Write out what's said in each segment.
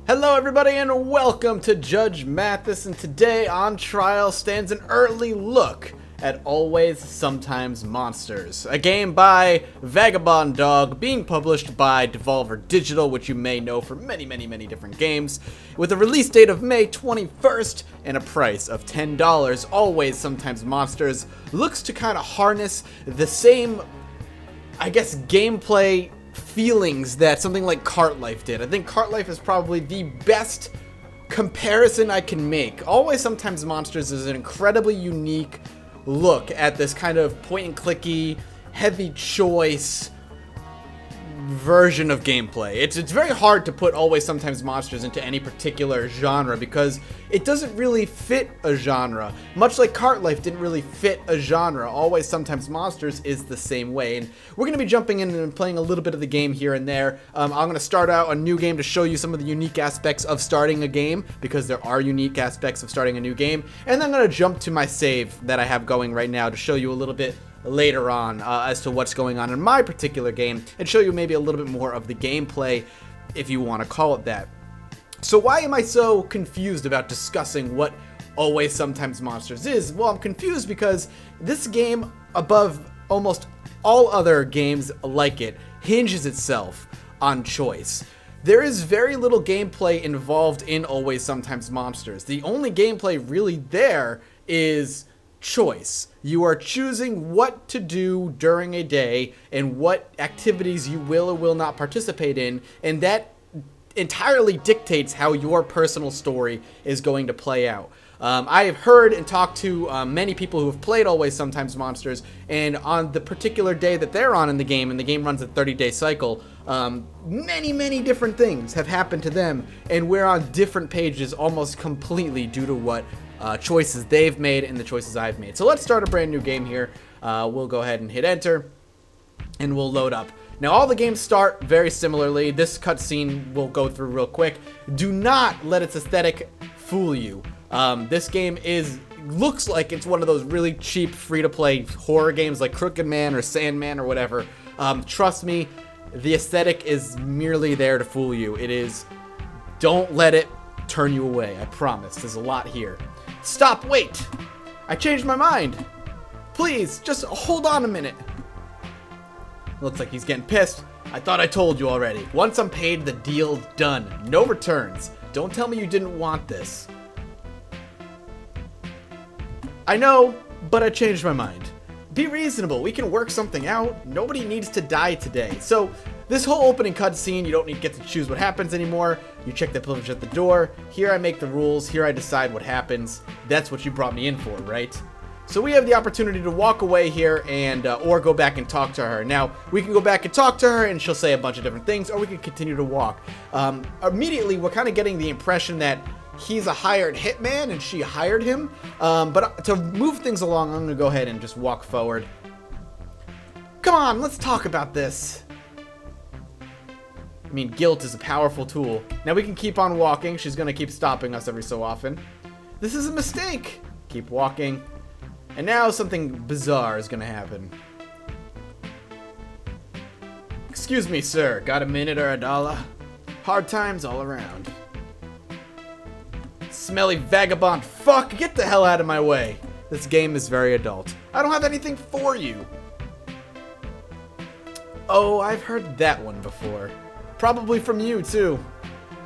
Hello everybody and welcome to Judge Mathas, and today on trial stands an early look at Always Sometimes Monsters, a game by Vagabond Dog being published by Devolver Digital, which you may know for many different games, with a release date of May 21st and a price of $10. Always Sometimes Monsters looks to kind of harness the same, I guess, gameplay feelings that something like Cart Life did. I think Cart Life is probably the best comparison I can make. Always Sometimes Monsters is an incredibly unique look at this kind of point-and-clicky, heavy choice version of gameplay. It's very hard to put Always Sometimes Monsters into any particular genre because it doesn't really fit a genre. Much like Cart Life didn't really fit a genre, Always Sometimes Monsters is the same way. And we're going to be jumping in and playing a little bit of the game here and there. I'm going to start out a new game to show you some of the unique aspects of starting a game, because there are unique aspects of starting a new game. And then I'm going to jump to my save that I have going right now to show you a little bit later on as to what's going on in my particular game, and show you maybe a little bit more of the gameplay, if you want to call it that. So why am I so confused about discussing what Always Sometimes Monsters is? Well, I'm confused because this game, above almost all other games like it, hinges itself on choice. There is very little gameplay involved in Always Sometimes Monsters. The only gameplay really there is choice. You are choosing what to do during a day and what activities you will or will not participate in, and that entirely dictates how your personal story is going to play out. I have heard and talked to many people who have played Always Sometimes Monsters, and on the particular day that they're on in the game, and the game runs a 30-day cycle, many different things have happened to them, and we're on different pages almost completely due to what choices they've made and the choices I've made. So let's start a brand new game here. We'll go ahead and hit enter, and we'll load up. Now, all the games start very similarly. This cutscene we'll go through real quick. Do not let its aesthetic fool you. This game looks like it's one of those really cheap free-to-play horror games like Crooked Man or Sandman or whatever. Trust me, the aesthetic is merely there to fool you. It is. Don't let it turn you away. I promise. There's a lot here. Stop, wait! I changed my mind! Please, just hold on a minute. Looks like he's getting pissed. I thought I told you already. Once I'm paid, the deal's done. No returns. Don't tell me you didn't want this. I know, but I changed my mind. Be reasonable. We can work something out. Nobody needs to die today. So, this whole opening cutscene, you don't get to choose what happens anymore. You check the privilege at the door. Here I make the rules. Here I decide what happens. That's what you brought me in for, right? So we have the opportunity to walk away here and or go back and talk to her. Now, we can go back and talk to her and she'll say a bunch of different things, or we can continue to walk. Immediately, we're kind of getting the impression that he's a hired hitman and she hired him. But to move things along, I'm going to go ahead and just walk forward. Come on, let's talk about this. I mean, guilt is a powerful tool. Now we can keep on walking. She's going to keep stopping us every so often. This is a mistake. Keep walking. And now something bizarre is going to happen. Excuse me, sir. Got a minute or a dollar? Hard times all around. Smelly vagabond fuck! Get the hell out of my way. This game is very adult. I don't have anything for you. Oh, I've heard that one before. Probably from you, too.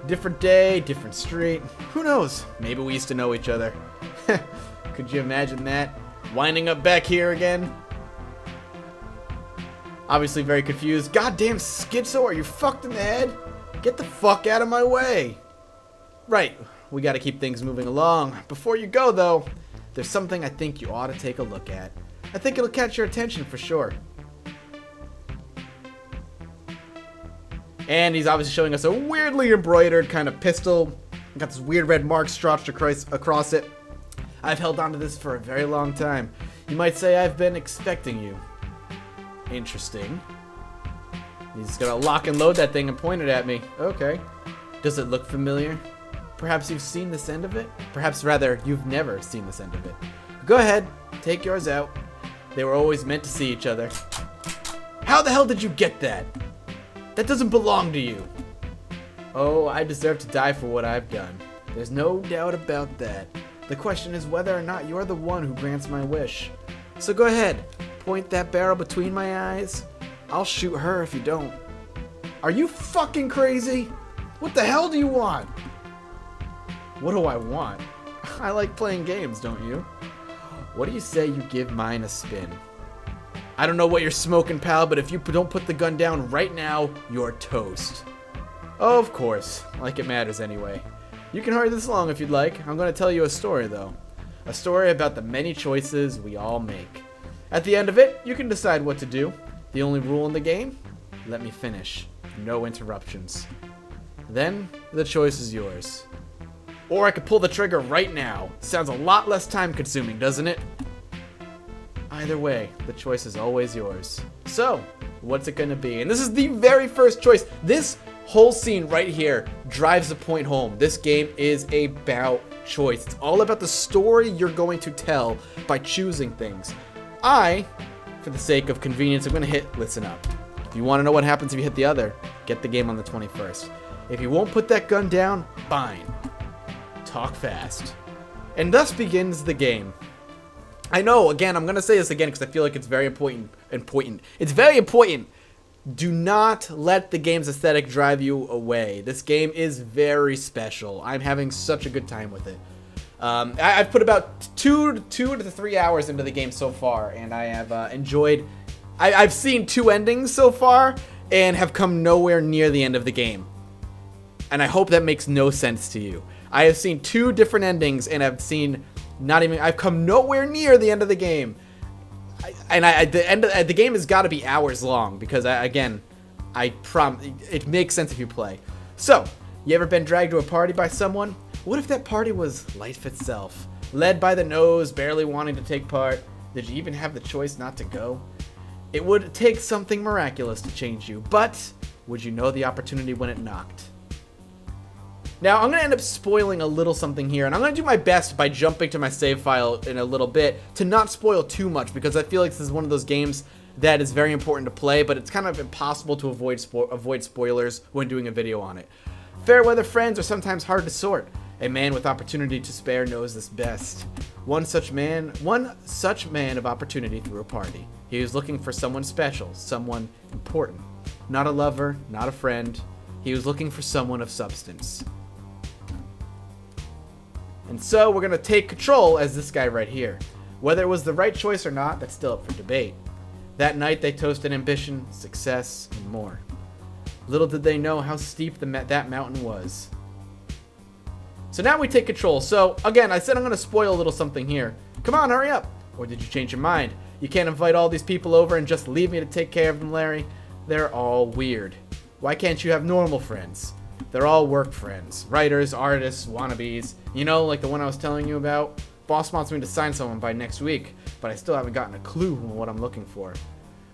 Different day, different street. Who knows? Maybe we used to know each other. Could you imagine that? Winding up back here again? Obviously very confused. Goddamn schizo, are you fucked in the head? Get the fuck out of my way. Right, we gotta keep things moving along. Before you go, though, there's something I think you ought to take a look at. I think it'll catch your attention for sure. And he's obviously showing us a weirdly embroidered kind of pistol. Got this weird red mark stretched across it. I've held on to this for a very long time. You might say I've been expecting you. Interesting. He's gonna lock and load that thing and point it at me. Okay. Does it look familiar? Perhaps you've seen this end of it? Perhaps rather, you've never seen this end of it. Go ahead, take yours out. They were always meant to see each other. How the hell did you get that? That doesn't belong to you. Oh, I deserve to die for what I've done. There's no doubt about that. The question is whether or not you're the one who grants my wish. So go ahead, point that barrel between my eyes. I'll shoot her if you don't. Are you fucking crazy? What the hell do you want? What do I want? I like playing games, don't you? What do you say you give mine a spin? I don't know what you're smoking, pal, but if you don't put the gun down right now, you're toast. Oh, of course. Like it matters anyway. You can hurry this along if you'd like. I'm going to tell you a story, though. A story about the many choices we all make. At the end of it, you can decide what to do. The only rule in the game? Let me finish. No interruptions. Then, the choice is yours. Or I could pull the trigger right now. Sounds a lot less time consuming, doesn't it? Either way, the choice is always yours. So, what's it gonna be? And this is the very first choice. This whole scene right here drives the point home. This game is about choice. It's all about the story you're going to tell by choosing things. For the sake of convenience, I'm gonna hit listen up. If you wanna know what happens if you hit the other, get the game on the 21st. If you won't put that gun down, fine. Talk fast. And thus begins the game. I know, again, I'm going to say this again because I feel like it's very important. It's very important. Do not let the game's aesthetic drive you away. This game is very special. I'm having such a good time with it. I've put about 2 to 3 hours into the game so far, and I have enjoyed... I've seen 2 endings so far, and have come nowhere near the end of the game. And I hope that makes no sense to you. I have seen 2 different endings, and I've come nowhere near the end of the game. The game has got to be hours long because it makes sense if you play. So, you ever been dragged to a party by someone? What if that party was life itself? Led by the nose, barely wanting to take part. Did you even have the choice not to go? It would take something miraculous to change you, but would you know the opportunity when it knocked? Now, I'm going to end up spoiling a little something here, and I'm going to do my best by jumping to my save file in a little bit to not spoil too much, because I feel like this is one of those games that is very important to play, but it's kind of impossible to avoid spoilers when doing a video on it. Fair weather friends are sometimes hard to sort. A man with opportunity to spare knows this best. One such man of opportunity threw a party. He was looking for someone special, someone important. Not a lover, not a friend. He was looking for someone of substance. And so we're going to take control as this guy right here. Whether it was the right choice or not, that's still up for debate. That night they toasted ambition, success, and more. Little did they know how steep that mountain was. So now we take control. So again, I said I'm going to spoil a little something here. Come on, hurry up. Or did you change your mind? You can't invite all these people over and just leave me to take care of them, Larry. They're all weird. Why can't you have normal friends? They're all work friends. Writers, artists, wannabes. You know, like the one I was telling you about? Boss wants me to sign someone by next week, but I still haven't gotten a clue on what I'm looking for.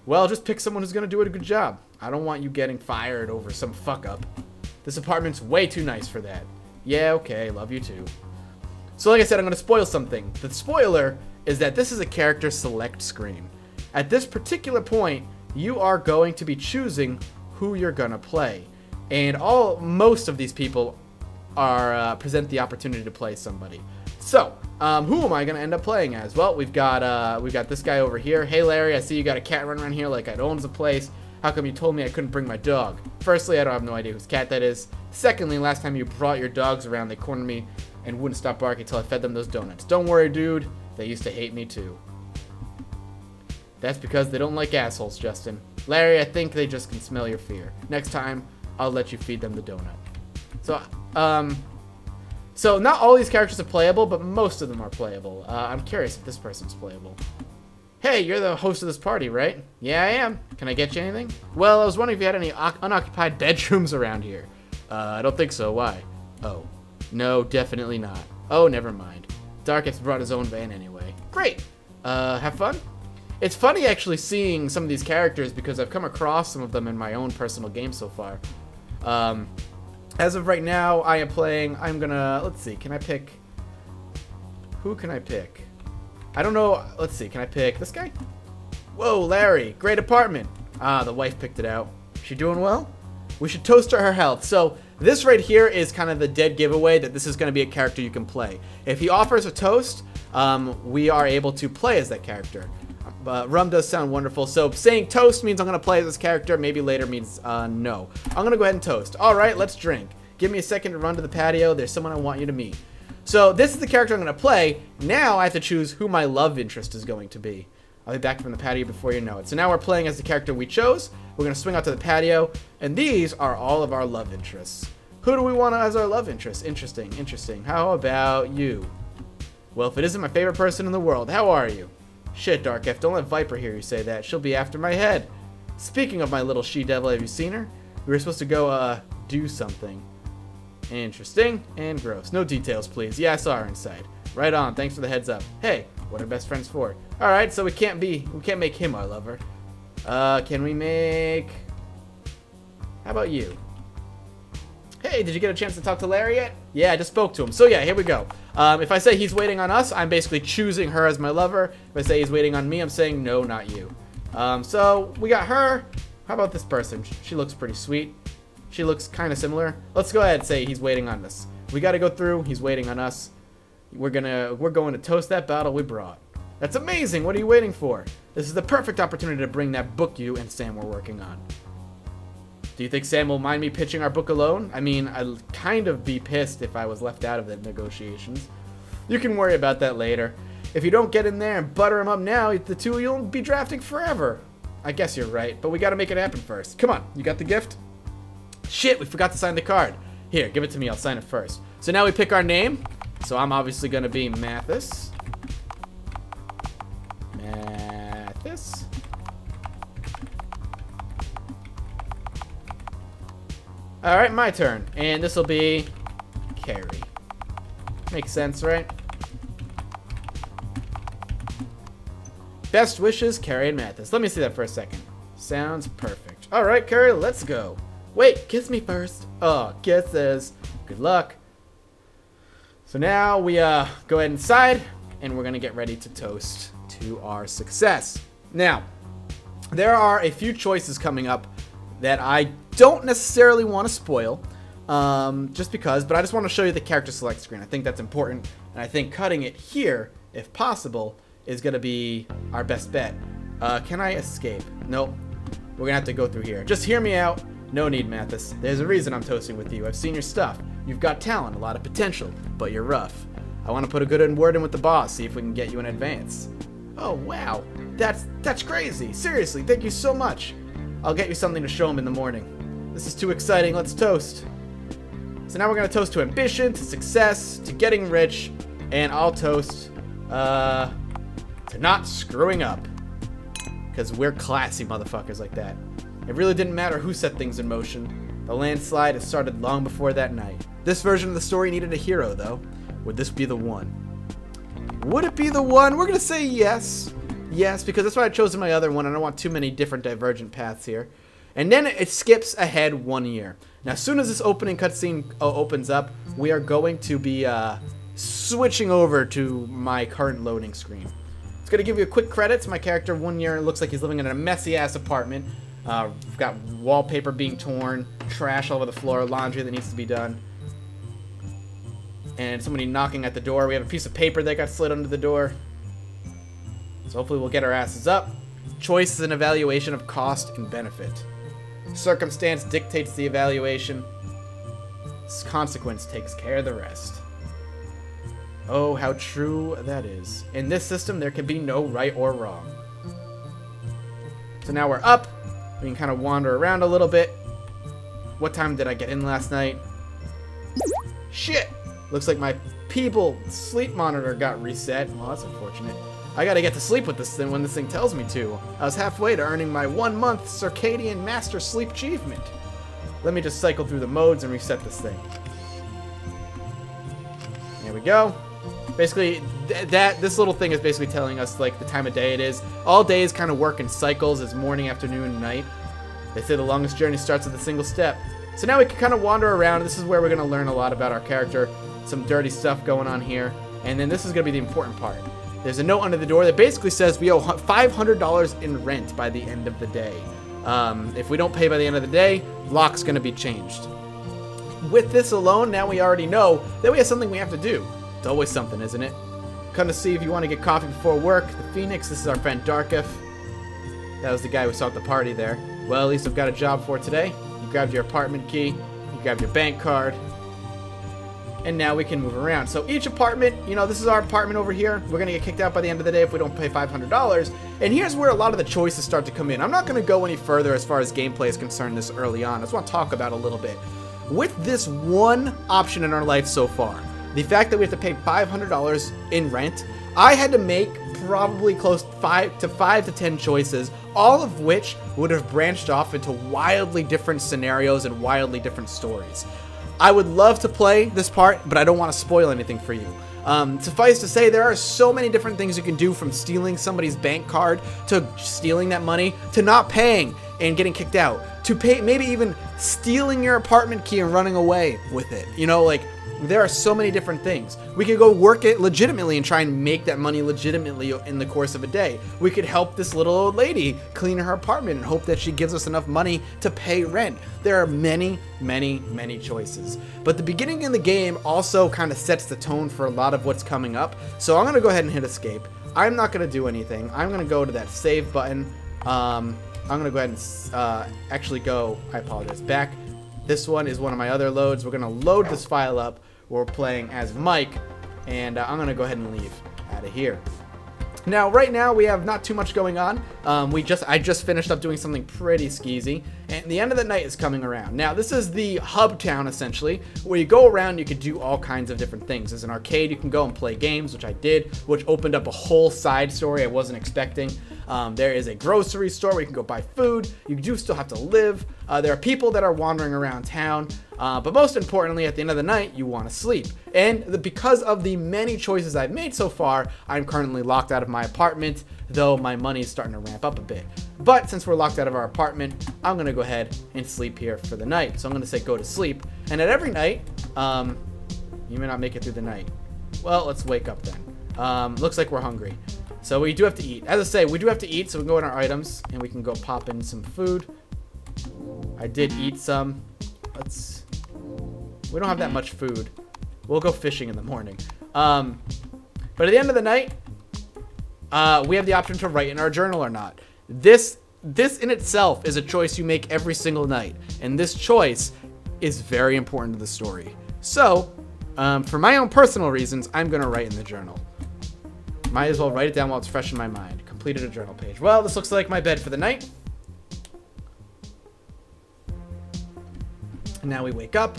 Well, just pick someone who's going to do it a good job. I don't want you getting fired over some fuck-up. This apartment's way too nice for that. Yeah, okay, love you too. So like I said, I'm going to spoil something. The spoiler is that this is a character select screen. At this particular point, you are going to be choosing who you're going to play. And most of these people are present the opportunity to play somebody. So, who am I going to end up playing as? Well, we've got this guy over here. Hey, Larry, I see you got a cat running around here like it owns the place. How come you told me I couldn't bring my dog? Firstly, I don't have no idea whose cat that is. Secondly, last time you brought your dogs around, they cornered me and wouldn't stop barking until I fed them those donuts. Don't worry, dude. They used to hate me, too. That's because they don't like assholes, Justin. Larry, I think they just can smell your fear. Next time, I'll let you feed them the donut. So not all these characters are playable, but most of them are playable. I'm curious if this person's playable. Hey, you're the host of this party, right? Yeah, I am. Can I get you anything? Well, I was wondering if you had any unoccupied bedrooms around here. I don't think so. Why? Oh. No, definitely not. Oh, never mind. Darkest brought his own van anyway. Great. Have fun? It's funny actually seeing some of these characters because I've come across some of them in my own personal game so far. As of right now, I'm gonna, let's see, can I pick, who can I pick? I don't know, let's see, can I pick this guy? Whoa, Larry, great apartment. Ah, the wife picked it out. She doing well? We should toast to her health. So, This right here is kind of the dead giveaway that this is going to be a character you can play. If he offers a toast, we are able to play as that character. Rum does sound wonderful. So saying toast means I'm going to play as this character. Maybe later means no. I'm going to go ahead and toast. All right, let's drink. Give me a second to run to the patio. There's someone I want you to meet. So this is the character I'm going to play. Now I have to choose who my love interest is going to be. I'll be back from the patio before you know it. So now we're playing as the character we chose. We're going to swing out to the patio. And these are all of our love interests. Who do we want as our love interest? Interesting, interesting. How about you? Well, if it isn't my favorite person in the world, how are you? Shit, Dark F, don't let Viper hear you say that. She'll be after my head. Speaking of my little she-devil, have you seen her? We were supposed to go, do something. Interesting and gross. No details, please. Yeah, I saw her inside. Right on. Thanks for the heads up. Hey, what are best friends for? All right, so we can't make him our lover. Can we make? How about you? Hey, did you get a chance to talk to Larry yet? Yeah, I just spoke to him. So yeah, here we go. If I say he's waiting on us, I'm basically choosing her as my lover. If I say he's waiting on me, I'm saying no, not you. So we got her. How about this person? She looks pretty sweet. She looks kind of similar. Let's go ahead and say he's waiting on us. We got to go through. He's waiting on us. We're going to toast that bottle we brought. That's amazing. What are you waiting for? This is the perfect opportunity to bring that book you and Sam were working on. Do you think Sam will mind me pitching our book alone? I mean, I'd kind of be pissed if I was left out of the negotiations. You can worry about that later. If you don't get in there and butter him up now, the two of you'll be drafting forever. I guess you're right, but we got to make it happen first. Come on, you got the gift? Shit, we forgot to sign the card. Here, give it to me. I'll sign it first. So now we pick our name. So I'm obviously going to be Mathas. Mathas. All right, my turn. And this will be Carrie. Makes sense, right? Best wishes, Carrie and Mathas. Let me see that for a second. Sounds perfect. All right, Carrie, let's go. Wait, kiss me first. Oh, kisses. Good luck. So now we go ahead inside, and we're going to get ready to toast to our success. Now, there are a few choices coming up that I don't necessarily want to spoil, just because, but I just want to show you the character select screen. I think that's important, and I think cutting it here, if possible, is going to be our best bet. Can I escape? Nope. We're going to have to go through here. Just hear me out. No need, Mathas. There's a reason I'm toasting with you. I've seen your stuff. You've got talent, a lot of potential, but you're rough. I want to put a good word in with the boss, see if we can get you in advance. Oh, wow. That's crazy. Seriously, thank you so much. I'll get you something to show him in the morning. This is too exciting. Let's toast. So now we're going to toast to ambition, to success, to getting rich, and I'll toast to not screwing up. Because we're classy motherfuckers like that. It really didn't matter who set things in motion. The landslide had started long before that night. This version of the story needed a hero, though. Would this be the one? Would it be the one? We're going to say yes. Yes, because that's why I chose my other one. I don't want too many different divergent paths here. And then it skips ahead 1 year. Now, as soon as this opening cutscene opens up, we are going to be switching over to my current loading screen. It's going to give you a quick credits. My character 1 year looks like he's living in a messy-ass apartment. We've got wallpaper being torn, trash all over the floor, laundry that needs to be done. And somebody knocking at the door. We have a piece of paper that got slid under the door. So hopefully we'll get our asses up. Choice is an evaluation of cost and benefit. Circumstance dictates the evaluation. Consequence takes care of the rest. Oh, how true that is. In this system, there can be no right or wrong. So now we're up. We can kind of wander around a little bit. What time did I get in last night? Shit! Looks like my people sleep monitor got reset. Well, that's unfortunate. I gotta get to sleep with this thing when this thing tells me to. I was halfway to earning my 1 month Circadian Master Sleep Achievement. Let me just cycle through the modes and reset this thing. There we go. Basically, this little thing is basically telling us like the time of day it is. All days kind of work in cycles. It's morning, afternoon, and night. They say the longest journey starts with a single step. So now we can kind of wander around. This is where we're going to learn a lot about our character. Some dirty stuff going on here. And then this is going to be the important part. There's a note under the door that basically says we owe $500 in rent by the end of the day. If we don't pay by the end of the day, lock's going to be changed. with this alone, now we already know that we have something we have to do. It's always something, isn't it? Come to see if you want to get coffee before work. The Phoenix, this is our friend Darkif. That was the guy we saw at the party there. Well, at least I've got a job for today. You grabbed your apartment key, you grabbed your bank card, and now we can move around. So each apartment, you know, this is our apartment over here. We're going to get kicked out by the end of the day if we don't pay $500. And here's where a lot of the choices start to come in. I'm not going to go any further as far as gameplay is concerned this early on. I just want to talk about it a little bit. With this one option in our life so far, the fact that we have to pay $500 in rent, I had to make probably close to 5 to 10 choices, all of which would have branched off into wildly different scenarios and wildly different stories. I would love to play this part, but I don't want to spoil anything for you. Suffice to say, there are so many different things you can do, from stealing somebody's bank card to stealing that money to not paying and getting kicked out to maybe even stealing your apartment key and running away with it. You know, like, there are so many different things. We could go work it legitimately and try and make that money legitimately in the course of a day. We could help this little old lady clean her apartment and hope that she gives us enough money to pay rent. There are many, many, many choices. But the beginning of the game also kind of sets the tone for a lot of what's coming up. So I'm going to go ahead and hit escape. I'm not going to do anything. I'm going to go to that save button. I'm going to go ahead and actually go, I apologize, back. This one is one of my other loads. We're going to load this file up. We're playing as Mike, and I'm going to go ahead and leave out of here. Now, right now, we have not too much going on. I just finished up doing something pretty skeezy, and the end of the night is coming around. Now, this is the hub town, essentially, where you go around, you can do all kinds of different things. There's an arcade, you can go and play games, which I did, which opened up a whole side story I wasn't expecting. There is a grocery store where you can go buy food. You do still have to live. There are people that are wandering around town. But most importantly, at the end of the night, you want to sleep. And because of the many choices I've made so far, I'm currently locked out of my apartment, though my money is starting to ramp up a bit. But since we're locked out of our apartment, I'm going to go ahead and sleep here for the night. So I'm going to say go to sleep. And at every night, you may not make it through the night. Well, let's wake up then. Looks like we're hungry. So we do have to eat. As I say, we do have to eat, so we can go in our items, and we can go pop in some food. I did eat some. We don't have that much food. We'll go fishing in the morning. But at the end of the night, we have the option to write in our journal or not. This in itself is a choice you make every single night, and this choice is very important to the story. So, for my own personal reasons, I'm going to write in the journal. Might as well write it down while it's fresh in my mind. Completed a journal page. Well, this looks like my bed for the night. And now we wake up.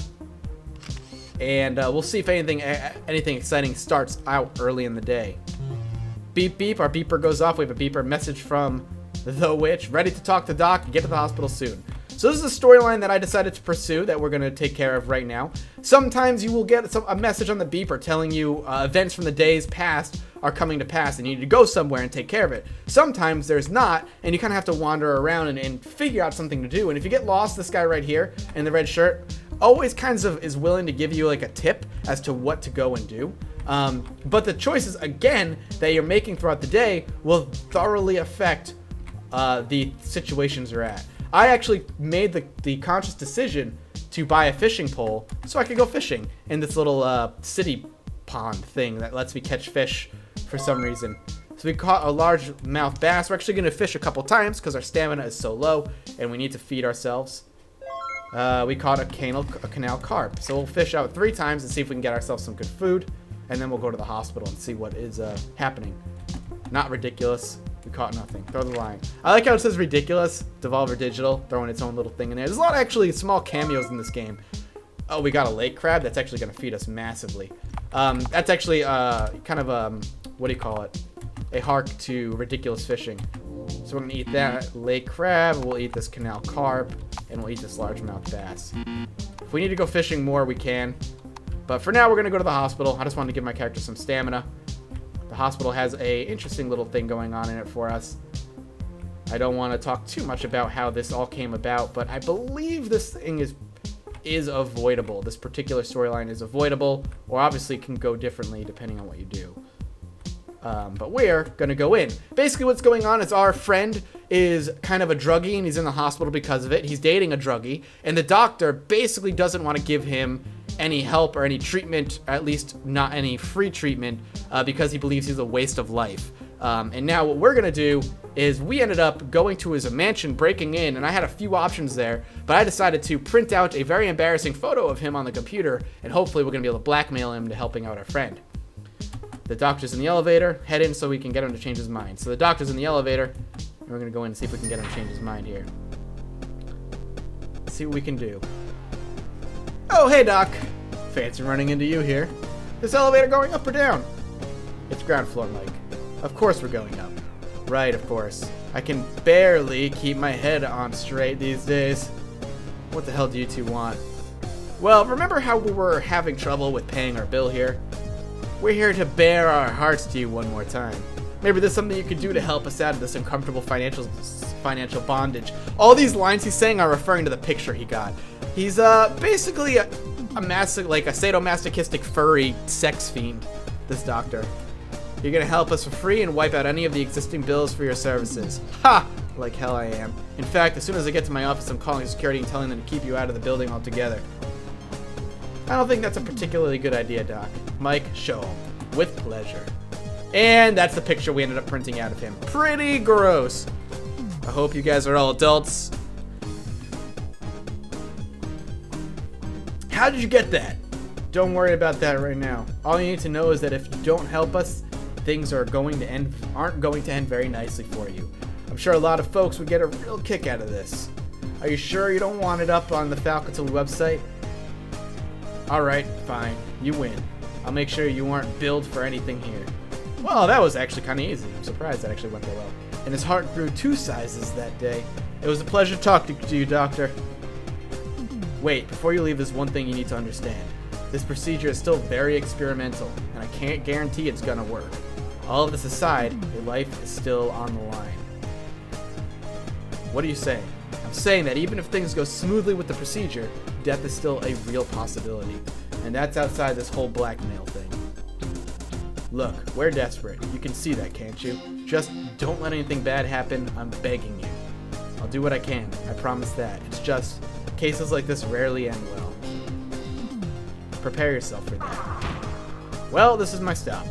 And we'll see if anything exciting starts out early in the day. Beep, beep. Our beeper goes off. We have a beeper message from the witch. Ready to talk to Doc. Get to the hospital soon. So this is a storyline that I decided to pursue that we're going to take care of right now. Sometimes you will get a message on the beeper telling you events from the days past are coming to pass and you need to go somewhere and take care of it. Sometimes there's not, and you kind of have to wander around and figure out something to do. And if you get lost, this guy right here in the red shirt always kind of is willing to give you like a tip as to what to go and do. But the choices, again, that you're making throughout the day will thoroughly affect the situations you're at. I actually made the conscious decision to buy a fishing pole so I could go fishing in this little city pond thing that lets me catch fish for some reason. So we caught a largemouth bass. We're actually going to fish a couple times because our stamina is so low and we need to feed ourselves. We caught a canal carp. So we'll fish out 3 times and see if we can get ourselves some good food. And then we'll go to the hospital and see what is happening. Not ridiculous. We caught nothing. Throw the line. I like how it says ridiculous. Devolver Digital throwing its own little thing in there. There's a lot of actually small cameos in this game. Oh, we got a lake crab. That's actually going to feed us massively. That's actually kind of what do you call it? A hark to ridiculous fishing. So we're going to eat that lake crab. We'll eat this canal carp. And we'll eat this largemouth bass. If we need to go fishing more, we can. But for now, we're going to go to the hospital. I just wanted to give my character some stamina. The hospital has a interesting little thing going on in it for us. I don't want to talk too much about how this all came about, but I believe this thing is avoidable. This particular storyline is avoidable, or obviously can go differently depending on what you do. But we're going to go in. Basically what's going on is our friend is kind of a druggie and he's in the hospital because of it. He's dating a druggie and the doctor basically doesn't want to give him any help or any treatment, or at least not any free treatment, because he believes he's a waste of life. And now what we're going to do is we ended up going to his mansion, breaking in, and I had a few options there, but I decided to print out a very embarrassing photo of him on the computer, and hopefully we're going to be able to blackmail him to helping out our friend. The doctor's in the elevator. Head in so we can get him to change his mind. So the doctor's in the elevator, and we're going to go in and see if we can get him to change his mind here. Let's see what we can do. Oh, hey, Doc. Fancy running into you here. This elevator going up or down? It's ground floor, Mike. Of course we're going up. Right, of course. I can barely keep my head on straight these days. What the hell do you two want? Well, remember how we were having trouble with paying our bill here? We're here to bare our hearts to you one more time. Maybe there's something you could do to help us out of this uncomfortable financial bondage. All these lines he's saying are referring to the picture he got. He's basically a sadomasochistic furry sex fiend, this doctor. You're gonna help us for free and wipe out any of the existing bills for your services. Ha! Like hell I am. In fact, as soon as I get to my office, I'm calling security and telling them to keep you out of the building altogether. I don't think that's a particularly good idea, Doc. Mike, show him. With pleasure. And that's the picture we ended up printing out of him. Pretty gross. I hope you guys are all adults. How did you get that? Don't worry about that right now. All you need to know is that if you don't help us, things aren't going to end very nicely for you. I'm sure a lot of folks would get a real kick out of this. Are you sure you don't want it up on the Falcatul website? Alright, fine. You win. I'll make sure you aren't billed for anything here. Well, that was actually kind of easy. I'm surprised that actually went so well. And his heart grew 2 sizes that day. It was a pleasure talking to you, Doctor. Wait, before you leave, there's one thing you need to understand. This procedure is still very experimental, and I can't guarantee it's gonna work. All of this aside, your life is still on the line. What are you saying? I'm saying that even if things go smoothly with the procedure, death is still a real possibility. And that's outside this whole blackmail thing. Look, we're desperate. You can see that, can't you? Just don't let anything bad happen. I'm begging you. I'll do what I can. I promise that. It's just, cases like this rarely end well. Prepare yourself for that. Well, this is my stop.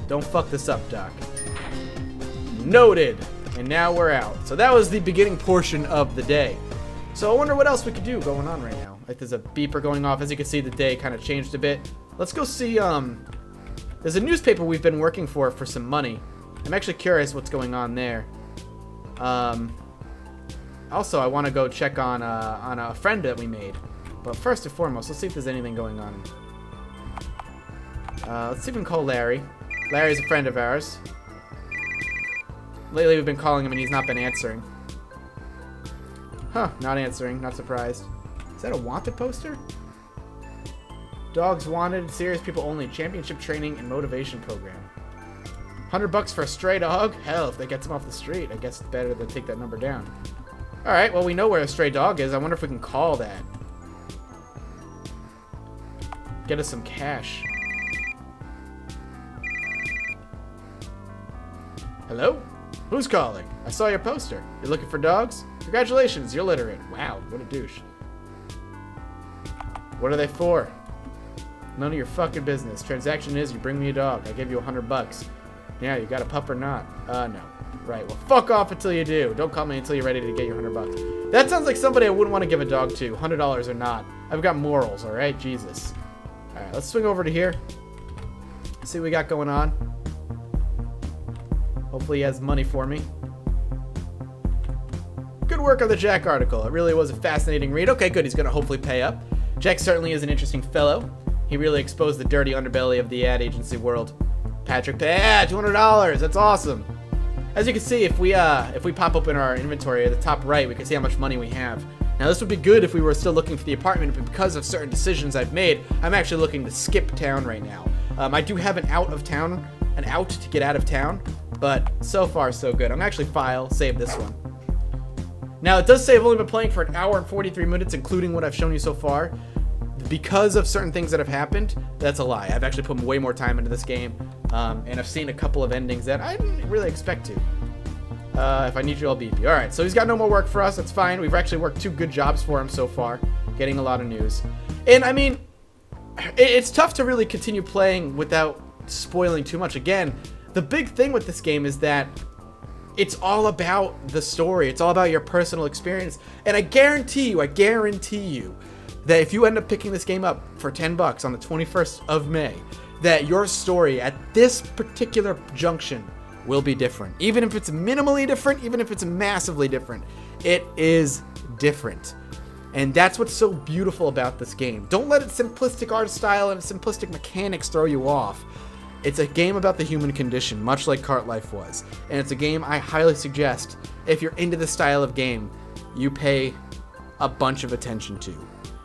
Don't fuck this up, Doc. Noted! And now we're out. So that was the beginning portion of the day. So I wonder what else we could do going on right now. Like there's a beeper going off. As you can see, the day kind of changed a bit. Let's go see, there's a newspaper we've been working for some money. I'm actually curious what's going on there. Also, I want to go check on a friend that we made. But first and foremost, let's see if there's anything going on. Let's see if we can call Larry. Larry's a friend of ours. Lately we've been calling him and he's not been answering. Huh, not answering, not surprised. Is that a wanted poster? Dogs wanted, serious people only, championship training and motivation program. $100 for a stray dog? Hell, if they get some off the street, I guess it's better to take that number down. Alright, well we know where a stray dog is. I wonder if we can call that. Get us some cash. Hello? Who's calling? I saw your poster. You're looking for dogs? Congratulations, you're literate. Wow, what a douche. What are they for? None of your fucking business. Transaction is you bring me a dog. I give you $100. Yeah, you got a pup or not? No. Right, well fuck off until you do. Don't call me until you're ready to get your $100. That sounds like somebody I wouldn't want to give a dog to. $100 or not. I've got morals, alright? Jesus. Alright, let's swing over to here. See what we got going on. Hopefully he has money for me. Good work on the Jack article. It really was a fascinating read. Okay, good. He's going to hopefully pay up. Jack certainly is an interesting fellow. He really exposed the dirty underbelly of the ad agency world. Patrick, $200. That's awesome. As you can see, if we pop open our inventory at the top right, we can see how much money we have. Now, this would be good if we were still looking for the apartment, but because of certain decisions I've made, I'm actually looking to skip town right now. I do have an out to get out of town, but so far so good. I'm actually save this one. Now, it does say I've only been playing for an hour and 43 minutes, including what I've shown you so far. Because of certain things that have happened, that's a lie. I've actually put way more time into this game. And I've seen a couple of endings that I didn't really expect to. If I need you, I'll beep you. Alright, so he's got no more work for us. That's fine. We've actually worked 2 good jobs for him so far. Getting a lot of news. And, I mean, it's tough to really continue playing without spoiling too much. Again, the big thing with this game is that it's all about the story. It's all about your personal experience. And I guarantee you, that if you end up picking this game up for $10 on the 21st of May, that your story at this particular junction will be different. Even if it's minimally different, even if it's massively different, it is different. And that's what's so beautiful about this game. Don't let its simplistic art style and simplistic mechanics throw you off. It's a game about the human condition, much like Cart Life was. And it's a game I highly suggest, if you're into this style of game, you pay a bunch of attention to.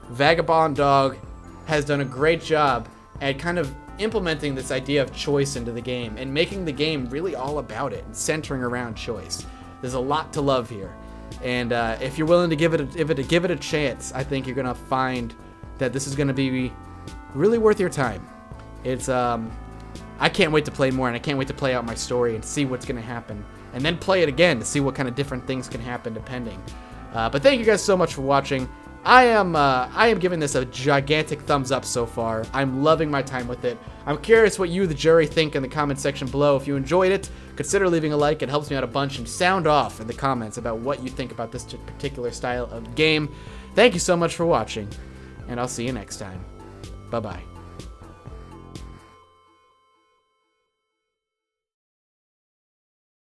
Vagabond Dog has done a great job at kind of implementing this idea of choice into the game and making the game really all about it and centering around choice. There's a lot to love here. And if you're willing to give it a chance, I think you're gonna find that this is gonna be really worth your time. It's I can't wait to play more, and I can't wait to play out my story and see what's gonna happen, and then play it again to see what kind of different things can happen depending. But thank you guys so much for watching. I am giving this a gigantic thumbs up so far. I'm loving my time with it. I'm curious what you, the jury, think in the comment section below. If you enjoyed it, consider leaving a like. It helps me out a bunch. And sound off in the comments about what you think about this particular style of game. Thank you so much for watching, and I'll see you next time. Bye-bye.